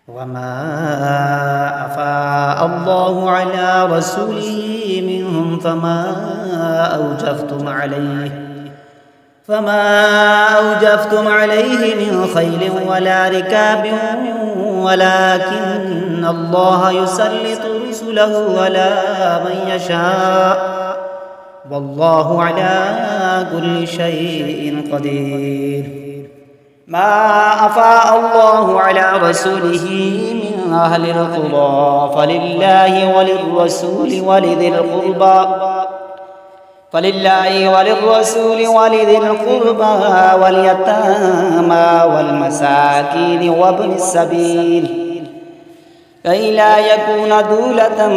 وما أفاء الله على رسوله منهم فما أوجفتم عليه من خيل ولا ركاب ولكن الله يسلط رسله على من يشاء والله على كل شيء قدير. ما أفاء الله على رسوله من أهل القرى فلله وللرسول ولذي القربى واليتامى والمساكين وابن السبيل كي لا يكون دولة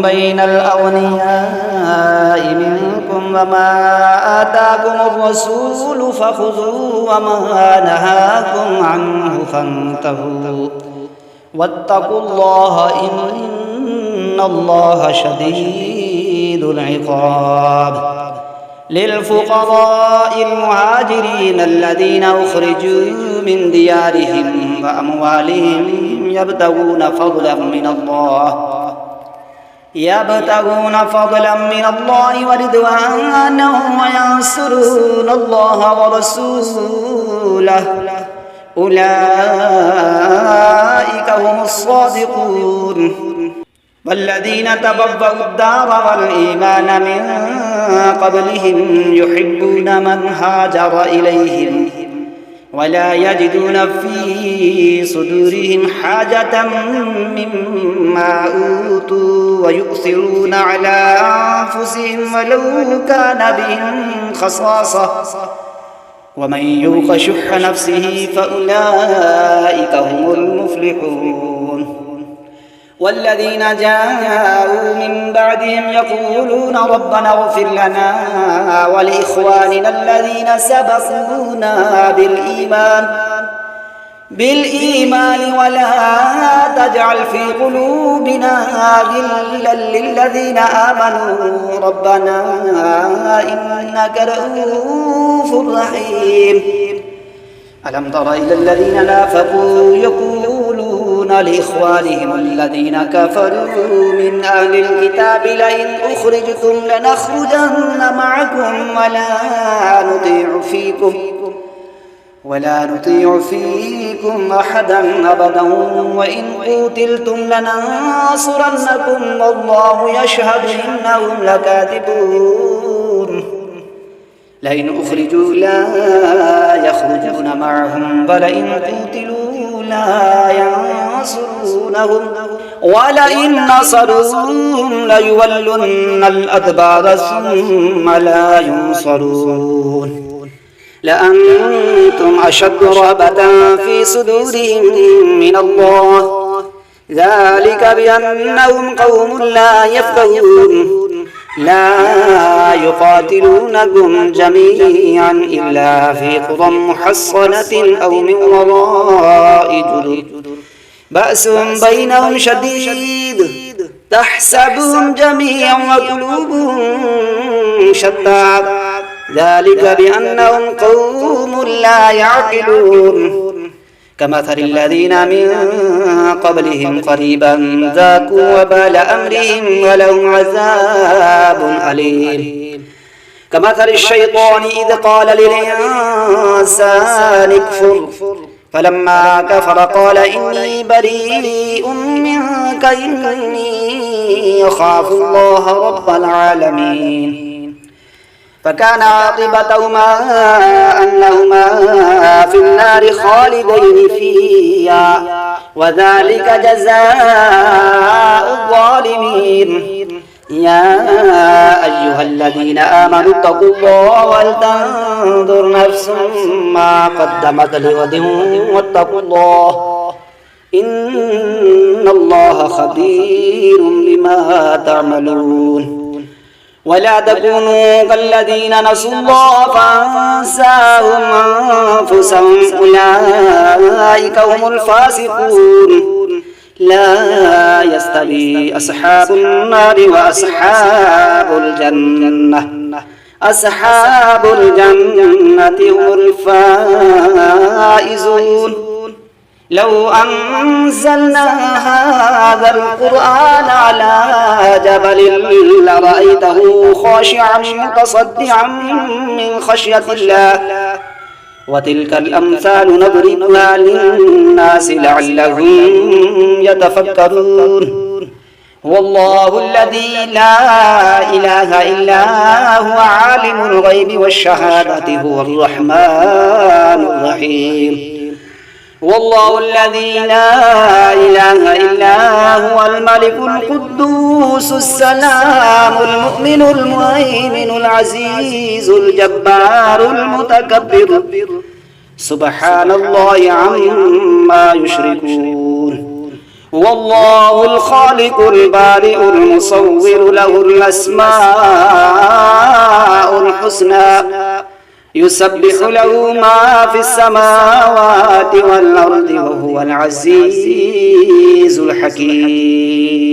بين الأغنياء منكم وما آتاكم الرسول فخذوه وما نهاكم عنه فانتهوا واتقوا الله إن الله شديد العقاب. للفقراء المهاجرين الذين أخرجوا من ديارهم وأموالهم يبتغون فضلا من الله ورضوانا وينصرون الله ورسوله أولئك هم الصادقون. والذين تبوأوا الدار والإيمان من قبلهم يحبون من هاجر إليهم ولا يجدون في صدورهم حاجة مما أوتوا ويؤثرون على أنفسهم ولو كان بهم خصاصة ومن يوق شح نفسه فأولئك هم المفلحون. والذين جاءوا من بعدهم يقولون ربنا اغفر لنا ولإخواننا الذين سبقونا بالإيمان ولا تجعل في قلوبنا غلا للذين آمنوا ربنا إنك رؤوف رحيم. ألم تر إلى الذين نافقوا يقولون لإخوانهم الذين كفروا من أهل الكتاب لئن أخرجتم لنخرجن معكم ولا نطيع فيكم أحدا أبدا وإن قتلتم لننصرنكم والله يشهد إنهم لكاذبون. لئن أخرجوا لا يخرجون معهم ولئن قتلوا لا ينصرونهم ولئن نصروهم ليولن الأدبار ثم لا ينصرون. لأنتم أشد رهبة في صدورهم من الله ذلك بأنهم قوم لا يفقهون. لا يقاتلونكم جميعا إلا في قرى محصنة أو من وراء جدر بأسهم بينهم شديد تحسبهم جميعا وقلوبهم شتى ذلك بأنهم قوم لا يعقلون. كمثل الذين من قبلهم قريبا ذاقوا وبال أمرهم ولهم عذاب أليم. كمثل الشيطان إذ قال للإنسان اكفر فلما كفر قال إني بريء منك إني أخاف الله رب العالمين. فكان عاقبتهما أنهما في النار خالدين فيها وذلك جزاء الظالمين. يا أيها الذين آمنوا اتقوا الله ولتنظر نفس ما قدمت لغد واتقوا الله إن الله خبير بما تعملون. ولا تكونوا كالذين نسوا الله فأنساهم أنفسهم أولئك هم الفاسقون. لا يستوي أصحاب النار وأصحاب الجنة أصحاب الجنة هم الفائزون. لو أنزلنا هذا القرآن على جبل لرأيته خاشعا متصدعا من خشية الله وتلك الأمثال نضربها للناس لعلهم يتفكرون هو الله الذي لا إله إلا هو عالم الغيب والشهادة هو الرحمن الرحيم هو الله الذي لا إله إلا هو الملك القدوس السلام المؤمن المهيمن العزيز الجبار المتكبر سبحان الله عما يشركون هو الله الخالق البارئ المصور له الأسماء الحسنى يسبح له ما في السماوات والأرض وهو العزيز الحكيم